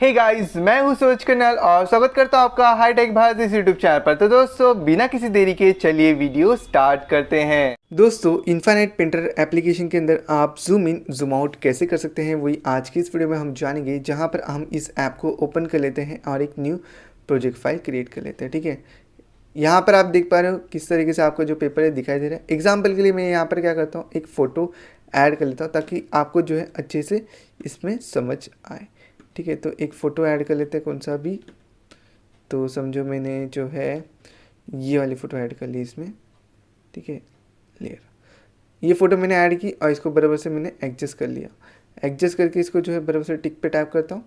Hey guys, मैं हूं सूरज कन्याल और स्वागत करता हूं आपका हाईटेक भारत इस यूट्यूब चैनल पर। तो दोस्तों, बिना किसी देरी के चलिए वीडियो स्टार्ट करते हैं। दोस्तों, इनफाइनाइट प्रिंटर एप्लीकेशन के अंदर आप जूम इन जूम आउट कैसे कर सकते हैं वही आज की इस वीडियो में हम जानेंगे, जहां पर हम इस ऐप को ओपन कर लेते हैं और एक न्यू प्रोजेक्ट फाइल क्रिएट कर लेते हैं। ठीक है, यहाँ पर आप देख पा रहे हो किस तरीके से आपको जो पेपर है दिखाई दे रहा है। एग्जाम्पल के लिए मैं यहाँ पर क्या करता हूँ, एक फ़ोटो ऐड कर लेता हूँ ताकि आपको जो है अच्छे से इसमें समझ आए। ठीक है, तो एक फ़ोटो ऐड कर लेते हैं, कौन सा भी। तो समझो मैंने जो है ये वाली फ़ोटो ऐड कर ली इसमें। ठीक है, लेयर ये फ़ोटो मैंने ऐड की और इसको बराबर से मैंने एडजस्ट कर लिया। एडजस्ट करके इसको जो है बराबर से टिक पे टैप करता हूँ।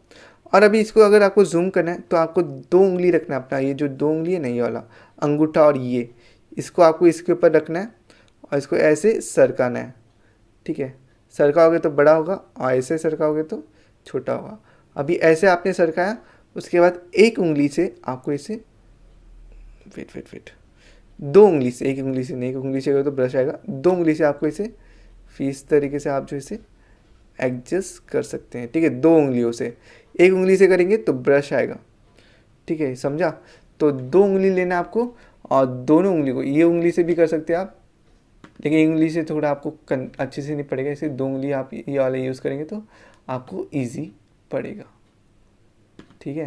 और अभी इसको अगर आपको जूम करना है तो आपको 2 उंगली रखना है अपना, ये जो 2 उंगली है, नहीं ये वाला अंगूठा और ये, इसको आपको इसके ऊपर रखना है और इसको ऐसे सरकाना है। ठीक है, सरकाओगे तो बड़ा होगा और ऐसे सरकाओगे तो छोटा होगा। अभी ऐसे आपने सरकाया, उसके बाद एक उंगली से आपको इसे वेट 2 उंगली से, एक उंगली से नहीं, एक उंगली से अगर तो ब्रश आएगा, 2 उंगली से आपको इसे फिर इस तरीके से आप जो इसे एडजस्ट कर सकते हैं। ठीक है, 2 उंगलियों से, एक उंगली से करेंगे तो ब्रश आएगा। ठीक है, समझा। तो 2 उंगली लेना आपको और दोनों उंगली को, ये उंगली से भी कर सकते हैं आप, लेकिन एक उंगली से थोड़ा आपको अच्छे से नहीं पड़ेगा, इसलिए 2 उंगली आप ये वाला यूज़ करेंगे तो आपको ईजी पड़ेगा। ठीक है,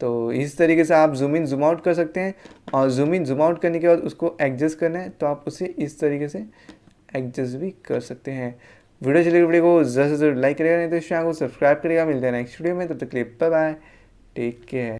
तो इस तरीके से आप जूम इन जूम आउट कर सकते हैं और जूम इन जूम आउट करने के बाद उसको एडजस्ट करना है तो आप उसे इस तरीके से एडजस्ट भी कर सकते हैं। वीडियो को ज़रूर से ज़रूर लाइक करेगा, नहीं तो इस चैनल को सब्सक्राइब करेगा। मिलते हैं नेक्स्ट वीडियो में, तब तक के लिए बाय बाय, टेक केयर।